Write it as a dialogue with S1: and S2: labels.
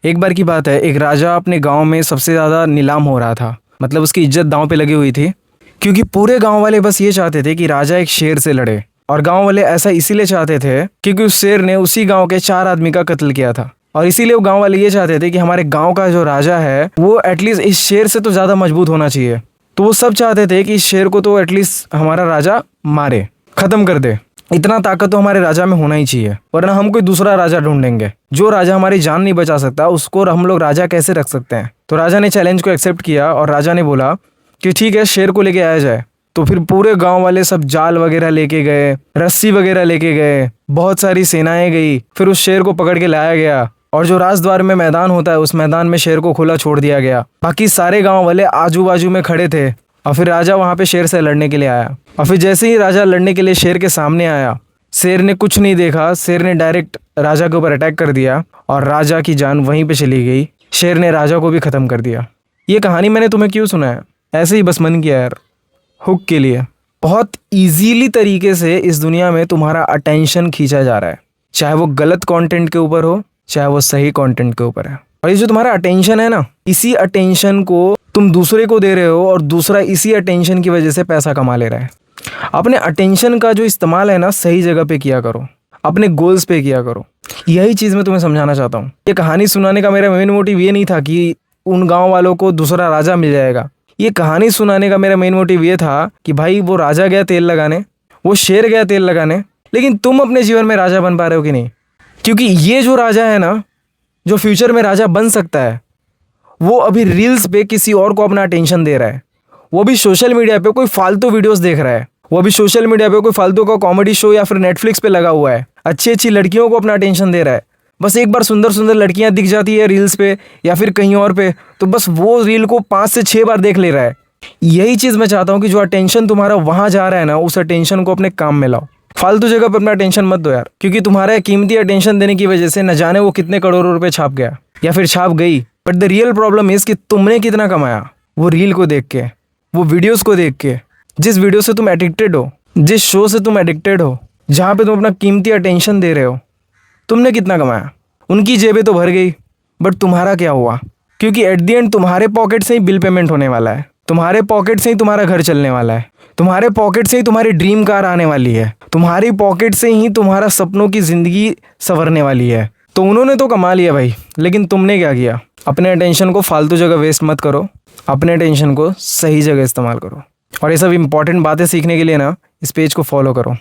S1: एक बार की बात है, एक राजा अपने गांव में सबसे ज़्यादा नीलाम हो रहा था। मतलब उसकी इज्जत दांव पे लगी हुई थी, क्योंकि पूरे गांव वाले बस ये चाहते थे कि राजा एक शेर से लड़े। और गांव वाले ऐसा इसीलिए चाहते थे क्योंकि उस शेर ने उसी गांव के 4 आदमी का कत्ल किया था। और इसीलिए वो गांव वाले ये चाहते थे कि हमारे गांव का जो राजा है वो एटलीस्ट इस शेर से तो ज़्यादा मजबूत होना चाहिए। तो वो सब चाहते थे कि इस शेर को तो एटलीस्ट हमारा राजा मारे, ख़त्म कर दे। इतना ताकत तो हमारे राजा में होना ही चाहिए, वरना हम कोई दूसरा राजा ढूंढेंगे। जो राजा हमारी जान नहीं बचा सकता उसको हम लोग राजा कैसे रख सकते हैं। तो राजा ने चैलेंज को एक्सेप्ट किया और राजा ने बोला कि ठीक है, शेर को लेके आया जाए। तो फिर पूरे गांव वाले सब जाल वगैरह लेके गए, रस्सी वगैरह लेके गए, बहुत सारी सेनाएं गई। फिर उस शेर को पकड़ के लाया गया और जो राजद्वार में मैदान होता है उस मैदान में शेर को खुला छोड़ दिया गया। बाकी सारे गाँव वाले आजू बाजू में खड़े थे और फिर राजा वहाँ पे शेर से लड़ने के लिए आया। और फिर जैसे ही राजा लड़ने के लिए शेर के सामने आया, शेर ने कुछ नहीं देखा, शेर ने डायरेक्ट राजा के ऊपर अटैक कर दिया और राजा की जान वहीं पे चली गई। शेर ने राजा को भी ख़त्म कर दिया। ये कहानी मैंने तुम्हें क्यों सुनाया? ऐसे ही बस मन किया यार, हुक के लिए। बहुत इजीली तरीके से इस दुनिया में तुम्हारा अटेंशन खींचा जा रहा है, चाहे वो गलत कंटेंट के ऊपर हो चाहे वो सही कंटेंट के ऊपर है। और ये जो तुम्हारा अटेंशन है ना, इसी अटेंशन को तुम दूसरे को दे रहे हो और दूसरा इसी अटेंशन की वजह से पैसा कमा ले रहा है। अपने अटेंशन का जो इस्तेमाल है ना, सही जगह पे किया करो, अपने गोल्स पे किया करो। यही चीज़ मैं तुम्हें समझाना चाहता हूँ। ये कहानी सुनाने का मेरा मेन मोटिव ये नहीं था कि उन गांव वालों को दूसरा राजा मिल जाएगा। ये कहानी सुनाने का मेरा मेन मोटिव ये था कि भाई वो राजा गया तेल लगाने, वो शेर गया तेल लगाने, लेकिन तुम अपने जीवन में राजा बन पा रहे हो कि नहीं? क्योंकि ये जो राजा है ना, जो फ्यूचर में राजा बन सकता है, वो अभी रील्स पे किसी और को अपना अटेंशन दे रहा है। वो भी सोशल मीडिया पे कोई फालतू वीडियोस देख रहा है। वो भी सोशल मीडिया पे कोई फालतू का कॉमेडी शो या फिर नेटफ्लिक्स पे लगा हुआ है। अच्छी अच्छी लड़कियों को अपना अटेंशन दे रहा है। बस एक बार सुंदर सुंदर लड़कियां दिख जाती है रील्स पे या फिर कहीं और पे, तो बस वो रील को 5 से 6 बार देख ले रहा है। यही चीज़ मैं चाहता हूँ कि जो अटेंशन तुम्हारा वहाँ जा रहा है ना, उस अटेंशन को अपने काम में लाओ। फालतू जगह पर अपना अटेंशन मत दो यार, क्योंकि तुम्हारा कीमती अटेंशन देने की वजह से न जाने वो कितने करोड़ों रुपए छाप गया या फिर छाप गई। But the real problem is कि तुमने कितना कमाया वो रील को देख के, वो वीडियोस को देख के। जिस वीडियो से तुम एडिक्टेड हो, जिस शो से तुम एडिक्टेड हो, जहाँ पे तुम अपना कीमती अटेंशन दे रहे हो, तुमने कितना कमाया? उनकी जेबें तो भर गई, बट तुम्हारा क्या हुआ? क्योंकि एट द एंड तुम्हारे पॉकेट से ही बिल पेमेंट होने वाला है, तुम्हारे पॉकेट से ही तुम्हारा घर चलने वाला है, तुम्हारे पॉकेट से ही तुम्हारी ड्रीम कार आने वाली है, तुम्हारी पॉकेट से ही तुम्हारा सपनों की ज़िंदगी संवरने वाली है। तो उन्होंने तो कमा लिया भाई, लेकिन तुमने क्या किया? अपने अटेंशन को फालतू जगह वेस्ट मत करो, अपने अटेंशन को सही जगह इस्तेमाल करो। और ये सब इंपॉर्टेंट बातें सीखने के लिए ना, इस पेज को फॉलो करो।